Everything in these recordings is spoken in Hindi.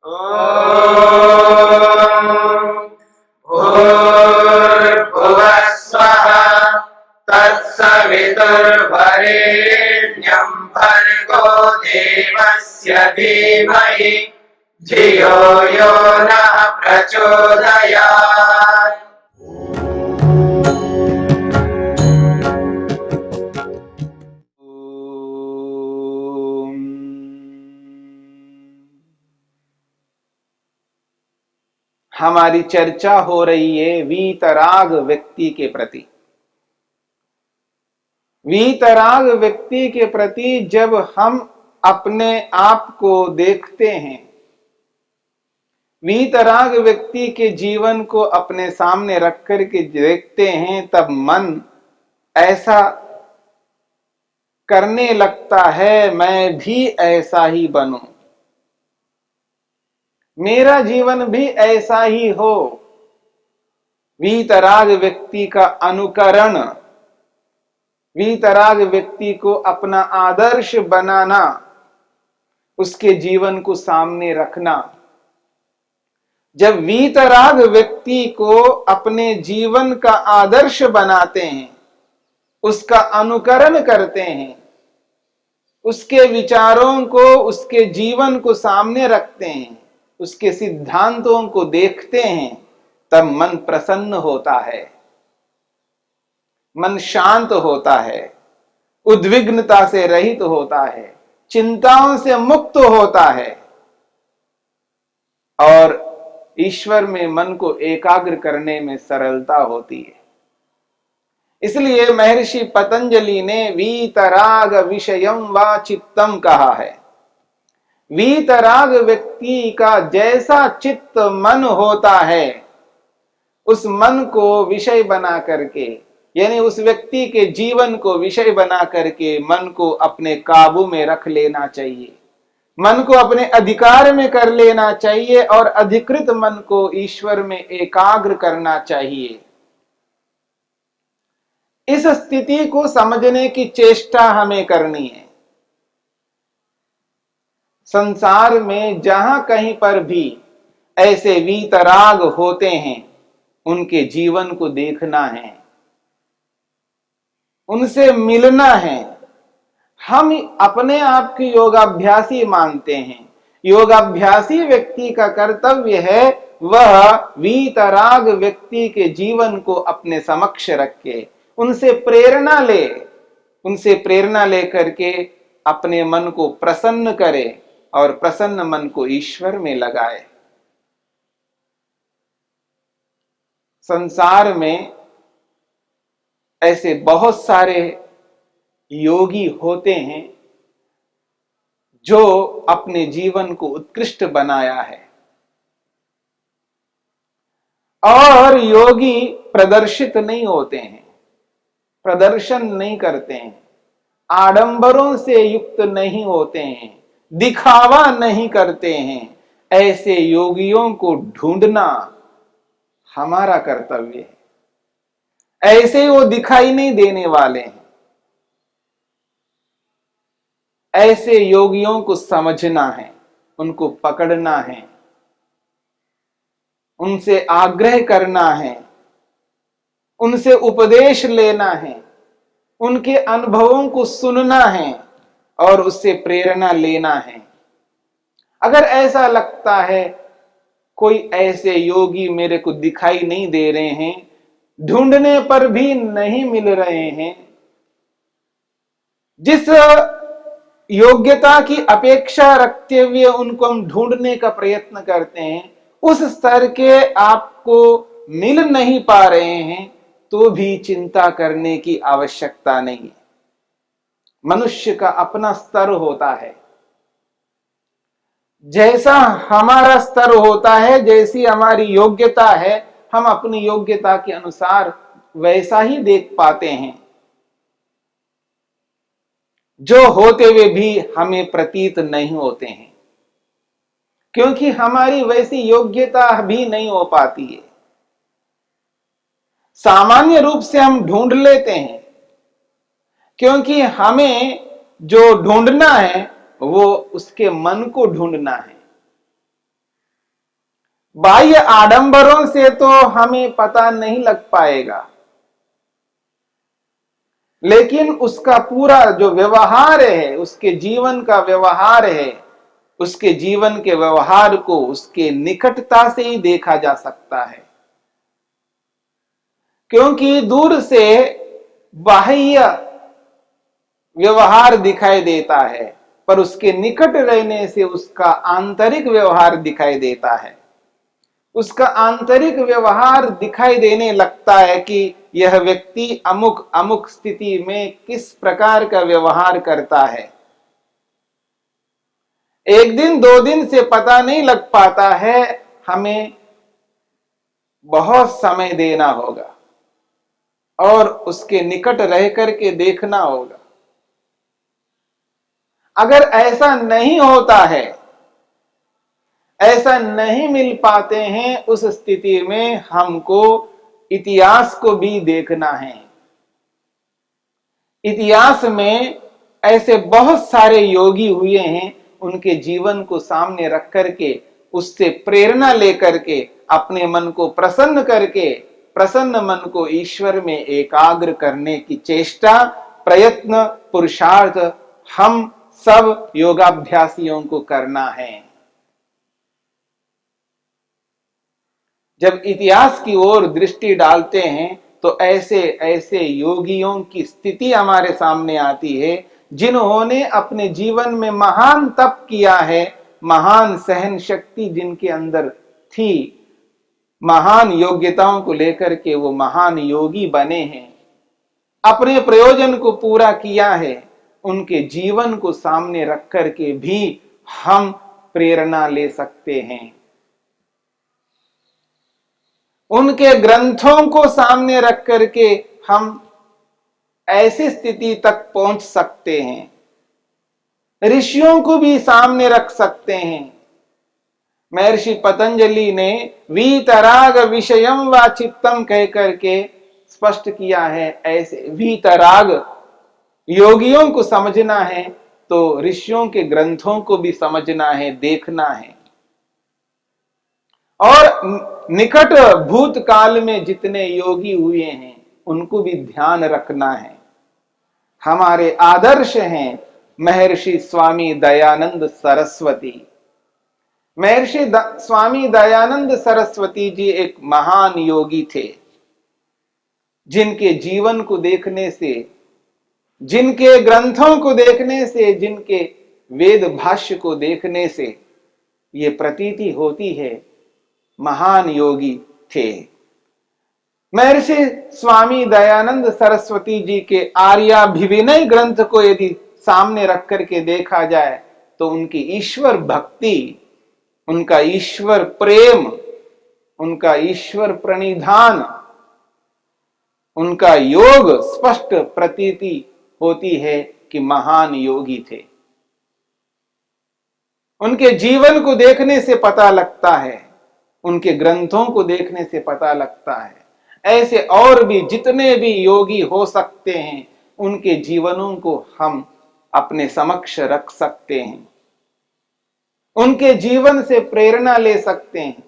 भूर्भुवः स्वः तत्सवितुर्वरेण्यं भर्गो देवस्य धीमहि धियो यो नः प्रचोदयात्। हमारी चर्चा हो रही है वीतराग व्यक्ति के प्रति। वीतराग व्यक्ति के प्रति जब हम अपने आप को देखते हैं, वीतराग व्यक्ति के जीवन को अपने सामने रख कर के देखते हैं, तब मन ऐसा करने लगता है, मैं भी ऐसा ही बनूं, मेरा जीवन भी ऐसा ही हो। वीतराग व्यक्ति का अनुकरण, वीतराग व्यक्ति को अपना आदर्श बनाना, उसके जीवन को सामने रखना। जब वीतराग व्यक्ति को अपने जीवन का आदर्श बनाते हैं, उसका अनुकरण करते हैं, उसके विचारों को, उसके जीवन को सामने रखते हैं, उसके सिद्धांतों को देखते हैं, तब मन प्रसन्न होता है, मन शांत होता है, उद्विग्नता से रहित होता है, चिंताओं से मुक्त होता है और ईश्वर में मन को एकाग्र करने में सरलता होती है। इसलिए महर्षि पतंजलि ने वीतराग विषयम वा चित्तम कहा है। वीतराग व्यक्ति का जैसा चित्त मन होता है, उस मन को विषय बना करके, यानी उस व्यक्ति के जीवन को विषय बना करके मन को अपने काबू में रख लेना चाहिए, मन को अपने अधिकार में कर लेना चाहिए और अधिकृत मन को ईश्वर में एकाग्र करना चाहिए। इस स्थिति को समझने की चेष्टा हमें करनी है। संसार में जहां कहीं पर भी ऐसे वीतराग होते हैं, उनके जीवन को देखना है, उनसे मिलना है। हम अपने आप की योगाभ्यासी मानते हैं। योगाभ्यासी व्यक्ति का कर्तव्य है वह वीतराग व्यक्ति के जीवन को अपने समक्ष रखे, उनसे प्रेरणा ले, उनसे प्रेरणा लेकर के अपने मन को प्रसन्न करे और प्रसन्न मन को ईश्वर में लगाए। संसार में ऐसे बहुत सारे योगी होते हैं जो अपने जीवन को उत्कृष्ट बनाया है, और योगी प्रदर्शित नहीं होते हैं, प्रदर्शन नहीं करते हैं, आडंबरों से युक्त नहीं होते हैं, दिखावा नहीं करते हैं। ऐसे योगियों को ढूंढना हमारा कर्तव्य है। ऐसे वो दिखाई नहीं देने वाले हैं। ऐसे योगियों को समझना है, उनको पकड़ना है, उनसे आग्रह करना है, उनसे उपदेश लेना है, उनके अनुभवों को सुनना है और उससे प्रेरणा लेना है। अगर ऐसा लगता है कोई ऐसे योगी मेरे को दिखाई नहीं दे रहे हैं, ढूंढने पर भी नहीं मिल रहे हैं, जिस योग्यता की अपेक्षा रखते हुए उनको हम ढूंढने का प्रयत्न करते हैं, उस स्तर के आपको मिल नहीं पा रहे हैं, तो भी चिंता करने की आवश्यकता नहीं है। मनुष्य का अपना स्तर होता है। जैसा हमारा स्तर होता है, जैसी हमारी योग्यता है, हम अपनी योग्यता के अनुसार वैसा ही देख पाते हैं। जो होते हुए भी हमें प्रतीत नहीं होते हैं, क्योंकि हमारी वैसी योग्यता भी नहीं हो पाती है। सामान्य रूप से हम ढूंढ लेते हैं, क्योंकि हमें जो ढूंढना है वो उसके मन को ढूंढना है। बाह्य आडंबरों से तो हमें पता नहीं लग पाएगा, लेकिन उसका पूरा जो व्यवहार है, उसके जीवन का व्यवहार है, उसके जीवन के व्यवहार को उसके निकटता से ही देखा जा सकता है। क्योंकि दूर से बाह्य व्यवहार दिखाई देता है, पर उसके निकट रहने से उसका आंतरिक व्यवहार दिखाई देता है। उसका आंतरिक व्यवहार दिखाई देने लगता है कि यह व्यक्ति अमुक अमुक स्थिति में किस प्रकार का व्यवहार करता है। एक दिन दो दिन से पता नहीं लग पाता है, हमें बहुत समय देना होगा और उसके निकट रह करके देखना होगा। अगर ऐसा नहीं होता है, ऐसा नहीं मिल पाते हैं, उस स्थिति में हमको इतिहास को भी देखना है। इतिहास में ऐसे बहुत सारे योगी हुए हैं, उनके जीवन को सामने रख करके उससे प्रेरणा लेकर के अपने मन को प्रसन्न करके, प्रसन्न मन को ईश्वर में एकाग्र करने की चेष्टा, प्रयत्न, पुरुषार्थ हम सब योगाभ्यासियों को करना है। जब इतिहास की ओर दृष्टि डालते हैं तो ऐसे ऐसे योगियों की स्थिति हमारे सामने आती है, जिन्होंने अपने जीवन में महान तप किया है, महान सहन शक्ति जिनके अंदर थी, महान योग्यताओं को लेकर के वो महान योगी बने हैं, अपने प्रयोजन को पूरा किया है। उनके जीवन को सामने रख करके भी हम प्रेरणा ले सकते हैं। उनके ग्रंथों को सामने रख करके हम ऐसी स्थिति तक पहुंच सकते हैं। ऋषियों को भी सामने रख सकते हैं। महर्षि पतंजलि ने वीतराग विषयम व चित्तम कह करके स्पष्ट किया है। ऐसे वीतराग योगियों को समझना है तो ऋषियों के ग्रंथों को भी समझना है, देखना है। और निकट भूतकाल में जितने योगी हुए हैं उनको भी ध्यान रखना है। हमारे आदर्श हैं महर्षि स्वामी दयानंद सरस्वती। महर्षि स्वामी दयानंद सरस्वती जी एक महान योगी थे, जिनके जीवन को देखने से, जिनके ग्रंथों को देखने से, जिनके वेद भाष्य को देखने से ये प्रतीति होती है महान योगी थे। महर्षि स्वामी दयानंद सरस्वती जी के आर्याभिविनय ग्रंथ को यदि सामने रख करके देखा जाए तो उनकी ईश्वर भक्ति, उनका ईश्वर प्रेम, उनका ईश्वर प्रणिधान, उनका योग स्पष्ट प्रतीति होती है कि महान योगी थे। उनके जीवन को देखने से पता लगता है, उनके ग्रंथों को देखने से पता लगता है। ऐसे और भी जितने भी योगी हो सकते हैं उनके जीवनों को हम अपने समक्ष रख सकते हैं, उनके जीवन से प्रेरणा ले सकते हैं,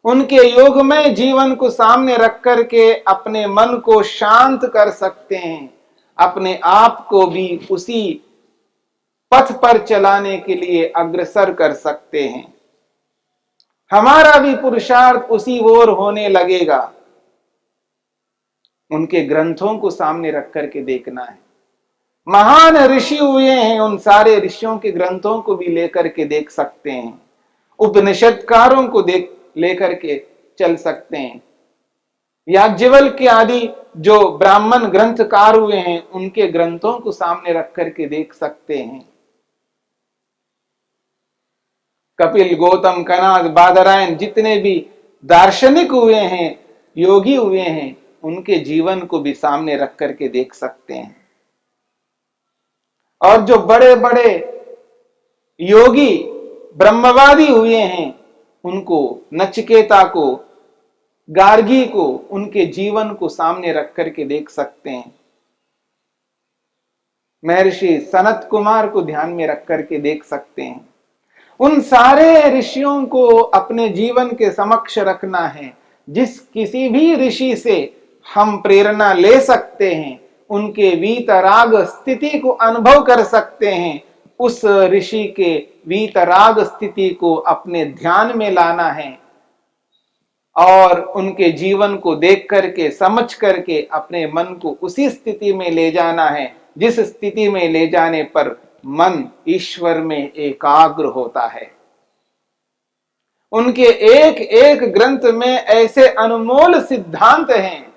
उनके योगमय जीवन को सामने रख करके अपने मन को शांत कर सकते हैं, अपने आप को भी उसी पथ पर चलाने के लिए अग्रसर कर सकते हैं। हमारा भी पुरुषार्थ उसी ओर होने लगेगा। उनके ग्रंथों को सामने रख करके देखना है। महान ऋषि हुए हैं, उन सारे ऋषियों के ग्रंथों को भी लेकर के देख सकते हैं। उपनिषदकारों को देख लेकर के चल सकते हैं। याज्ञवल्क्य आदि जो ब्राह्मण ग्रंथकार हुए हैं उनके ग्रंथों को सामने रख करके देख सकते हैं। कपिल, गौतम, कनाद, बादरायण जितने भी दार्शनिक हुए हैं, योगी हुए हैं, उनके जीवन को भी सामने रख करके देख सकते हैं। और जो बड़े बड़े योगी ब्रह्मवादी हुए हैं उनको, नचिकेता को, गार्गी को, उनके जीवन को सामने रख करके देख सकते हैं। महर्षि सनत कुमार को ध्यान में रख करके देख सकते हैं। उन सारे ऋषियों को अपने जीवन के समक्ष रखना है। जिस किसी भी ऋषि से हम प्रेरणा ले सकते हैं, उनके वीतराग स्थिति को अनुभव कर सकते हैं, उस ऋषि के वीतराग स्थिति को अपने ध्यान में लाना है और उनके जीवन को देख करके, समझ करके अपने मन को उसी स्थिति में ले जाना है जिस स्थिति में ले जाने पर मन ईश्वर में एकाग्र होता है। उनके एक एक ग्रंथ में ऐसे अनमोल सिद्धांत हैं,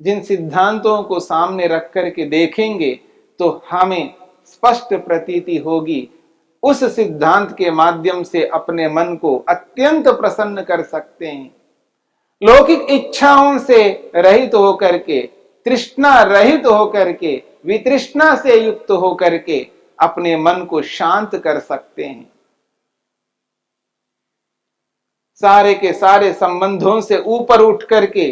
जिन सिद्धांतों को सामने रख करके देखेंगे तो हमें स्पष्ट प्रतीति होगी। उस सिद्धांत के माध्यम से अपने मन को अत्यंत प्रसन्न कर सकते हैं। लौकिक इच्छाओं से रहित होकर के, तृष्णा रहित होकर के, वितृष्णा से युक्त होकर के अपने मन को शांत कर सकते हैं। सारे के सारे संबंधों से ऊपर उठ करके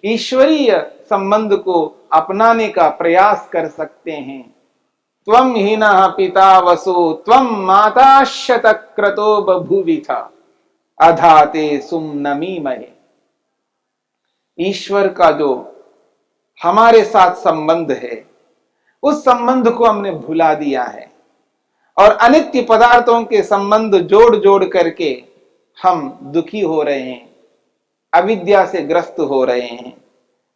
ईश्वरीय संबंध को अपनाने का प्रयास कर सकते हैं। त्वं हीनः पिता वसु त्वं माता शतक्रतो बभूविथ अधाते सुम्नमीमहे। ईश्वर का जो हमारे साथ संबंध है, उस संबंध को हमने भुला दिया है और अनित्य पदार्थों के संबंध जोड़ जोड़ करके हम दुखी हो रहे हैं, अविद्या से ग्रस्त हो रहे हैं।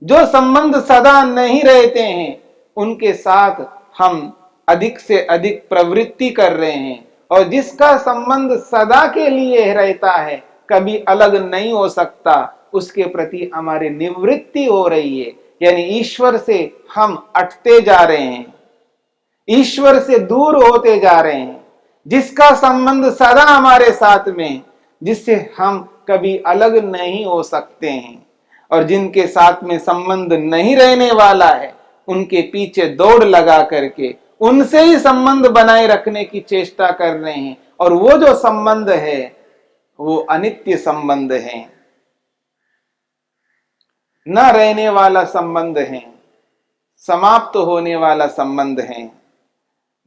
जो संबंध सदा नहीं रहते हैं, उनके साथ हम अधिक से अधिक प्रवृत्ति कर रहे हैं, और जिसका संबंध सदा के लिए रहता है, कभी अलग नहीं हो सकता, उसके प्रति हमारी निवृत्ति हो रही है। यानी ईश्वर से हम अटते जा रहे हैं, ईश्वर से दूर होते जा रहे हैं। जिसका संबंध सदा हमारे साथ में, जिससे हम कभी अलग नहीं हो सकते हैं, और जिनके साथ में संबंध नहीं रहने वाला है, उनके पीछे दौड़ लगा करके उनसे ही संबंध बनाए रखने की चेष्टा कर रहे हैं। और वो जो संबंध है वो अनित्य संबंध है, न रहने वाला संबंध है, समाप्त होने वाला संबंध है,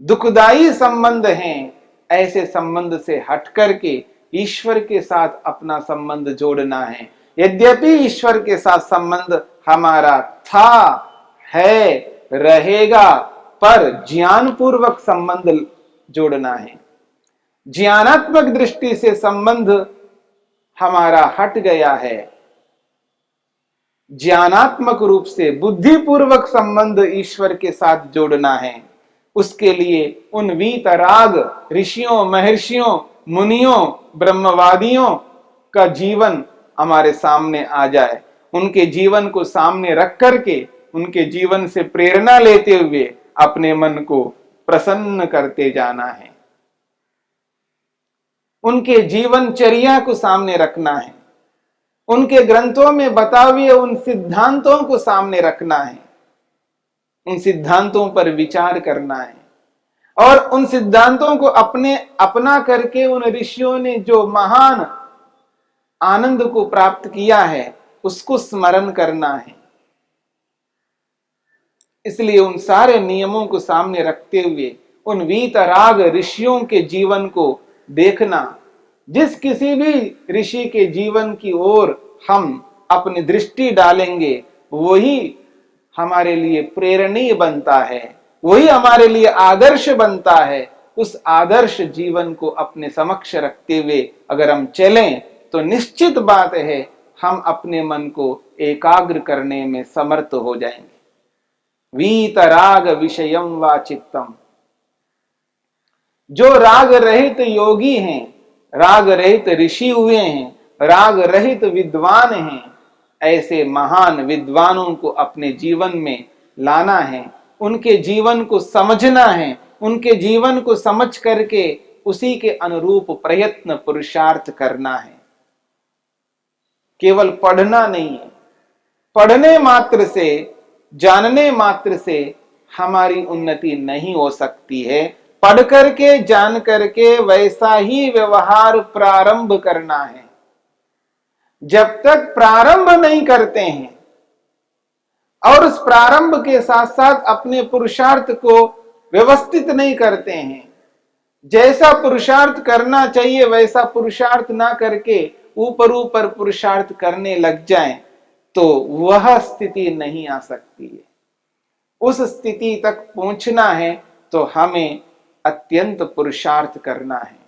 दुखदाई संबंध है। ऐसे संबंध से हट करके ईश्वर के साथ अपना संबंध जोड़ना है। यद्यपि ईश्वर के साथ संबंध हमारा था, है, रहेगा, पर ज्ञान पूर्वक संबंध जोड़ना है। ज्ञानात्मक दृष्टि से संबंध हमारा हट गया है, ज्ञानात्मक रूप से बुद्धिपूर्वक संबंध ईश्वर के साथ जोड़ना है। उसके लिए उन वीतराग ऋषियों, महर्षियों, मुनियों, ब्रह्मवादियों का जीवन हमारे सामने आ जाए। उनके जीवन को सामने रख करके, उनके जीवन से प्रेरणा लेते हुए अपने मन को प्रसन्न करते जाना है। उनके जीवनचर्या को सामने रखना है, उनके ग्रंथों में बताए हुए उन सिद्धांतों को सामने रखना है, उन सिद्धांतों पर विचार करना है, और उन सिद्धांतों को अपना करके उन ऋषियों ने जो महान आनंद को प्राप्त किया है, उसको स्मरण करना है। इसलिए उन सारे नियमों को सामने रखते हुए उन वीतराग ऋषियों के जीवन को देखना। जिस किसी भी ऋषि के जीवन की ओर हम अपनी दृष्टि डालेंगे, वही हमारे लिए प्रेरणीय बनता है, वही हमारे लिए आदर्श बनता है। उस आदर्श जीवन को अपने समक्ष रखते हुए अगर हम चलें, तो निश्चित बात है हम अपने मन को एकाग्र करने में समर्थ हो जाएंगे। वीतराग विषयम वा चित्तम। जो राग रहित योगी हैं, राग रहित ऋषि हुए हैं, राग रहित विद्वान हैं, ऐसे महान विद्वानों को अपने जीवन में लाना है, उनके जीवन को समझना है, उनके जीवन को समझ करके उसी के अनुरूप प्रयत्न पुरुषार्थ करना है। केवल पढ़ना नहीं है, पढ़ने मात्र से, जानने मात्र से हमारी उन्नति नहीं हो सकती है। पढ़ करके, जान करके वैसा ही व्यवहार प्रारंभ करना है। जब तक प्रारंभ नहीं करते हैं और उस प्रारंभ के साथ साथ अपने पुरुषार्थ को व्यवस्थित नहीं करते हैं, जैसा पुरुषार्थ करना चाहिए वैसा पुरुषार्थ ना करके ऊपर ऊपर पुरुषार्थ करने लग जाएं, तो वह स्थिति नहीं आ सकती है। उस स्थिति तक पहुंचना है तो हमें अत्यंत पुरुषार्थ करना है।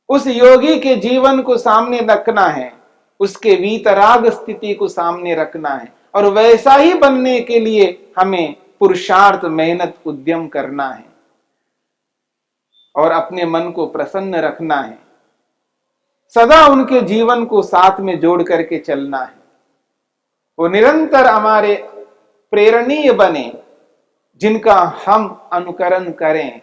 उस योगी के जीवन को सामने रखना है, उसके वीतराग स्थिति को सामने रखना है, और वैसा ही बनने के लिए हमें पुरुषार्थ, मेहनत, उद्यम करना है और अपने मन को प्रसन्न रखना है। सदा उनके जीवन को साथ में जोड़ करके चलना है। वो निरंतर हमारे प्रेरणीय बने, जिनका हम अनुकरण करें,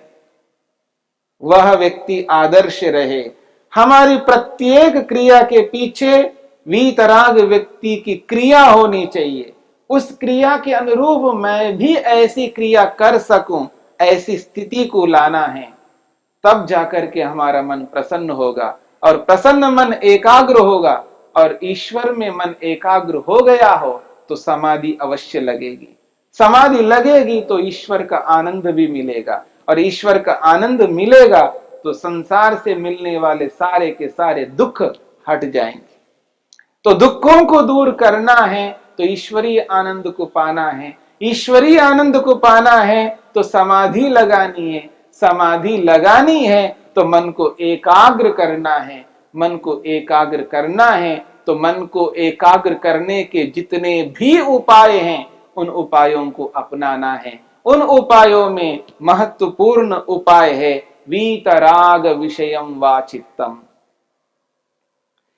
वह व्यक्ति आदर्श रहे। हमारी प्रत्येक क्रिया के पीछे वीतराग व्यक्ति की क्रिया होनी चाहिए। उस क्रिया के अनुरूप मैं भी ऐसी क्रिया कर सकूं, ऐसी स्थिति को लाना है। तब जाकर के हमारा मन प्रसन्न होगा, और प्रसन्न मन एकाग्र होगा, और ईश्वर में मन एकाग्र हो गया हो तो समाधि अवश्य लगेगी। समाधि लगेगी तो ईश्वर का आनंद भी मिलेगा, और ईश्वर का आनंद मिलेगा तो संसार से मिलने वाले सारे के सारे दुख हट जाएंगे। तो दुखों को दूर करना है तो ईश्वरीय आनंद को पाना है। ईश्वरीय आनंद को पाना है तो समाधि लगानी है। समाधि लगानी है तो मन को एकाग्र करना है। मन को एकाग्र करना है तो मन को एकाग्र करने के जितने भी उपाय हैं उन उपायों को अपनाना है। उन उपायों में महत्वपूर्ण उपाय है वीतराग विषयम वा चित्तम।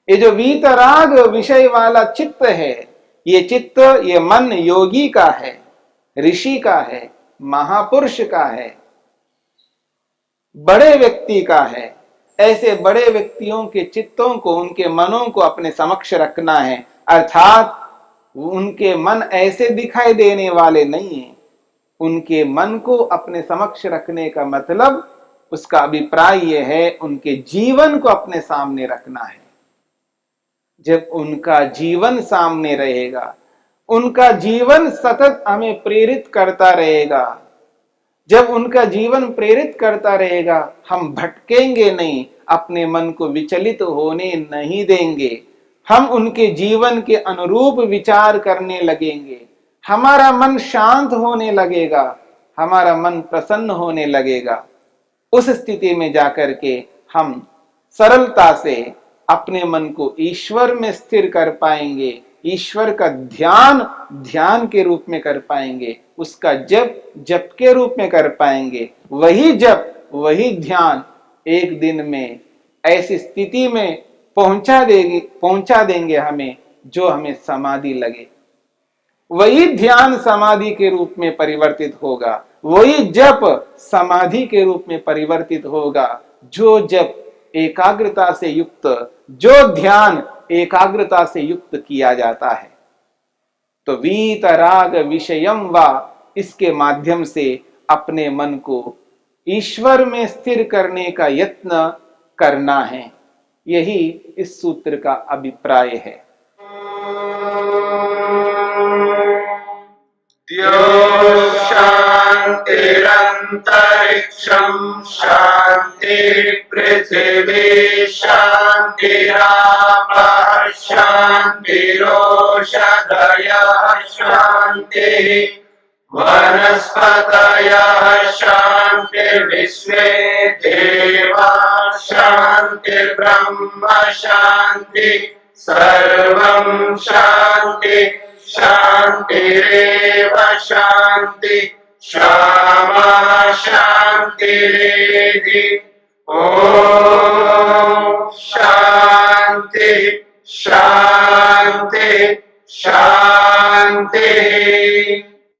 ये जो वीतराग विषय वाला चित्त है, ये चित्त, ये मन योगी का है, ऋषि का है, महापुरुष का है, बड़े व्यक्ति का है। ऐसे बड़े व्यक्तियों के चित्तों को, उनके मनों को अपने समक्ष रखना है। अर्थात उनके मन ऐसे दिखाई देने वाले नहीं है। उनके मन को अपने समक्ष रखने का मतलब, उसका अभिप्राय यह है, उनके जीवन को अपने सामने रखना है। जब उनका जीवन सामने रहेगा, उनका जीवन सतत हमें प्रेरित करता रहेगा। जब उनका जीवन प्रेरित करता रहेगा, हम भटकेंगे नहीं, अपने मन को विचलित होने नहीं देंगे। हम उनके जीवन के अनुरूप विचार करने लगेंगे। हमारा मन शांत होने लगेगा, हमारा मन प्रसन्न होने लगेगा। उस स्थिति में जाकर के हम सरलता से अपने मन को ईश्वर में स्थिर कर पाएंगे। ईश्वर का ध्यान ध्यान के रूप में कर पाएंगे, उसका जप जप के रूप में कर पाएंगे। वही जप, वही ध्यान एक दिन में ऐसी स्थिति में पहुंचा देंगे हमें, जो हमें समाधि लगे। वही ध्यान समाधि के रूप में परिवर्तित होगा, वही जप समाधि के रूप में परिवर्तित होगा। जो जप एकाग्रता से युक्त, जो ध्यान एकाग्रता से युक्त किया जाता है, तो वीतराग विषयम वा, इसके माध्यम से अपने मन को ईश्वर में स्थिर करने का यत्न करना है। यही इस सूत्र का अभिप्राय है। शांतिरंतरिक्षं शांति पृथिवी शांतिरापः शांतिरोषधयः शांतिः वनस्पतयः शांतिर्विश्वे देवाः शांतिर्ब्रह्म शांति सर्वं शांति शांतिरेव शांति क्षमा शांतिरेधि। ओम शांति शांति शांति।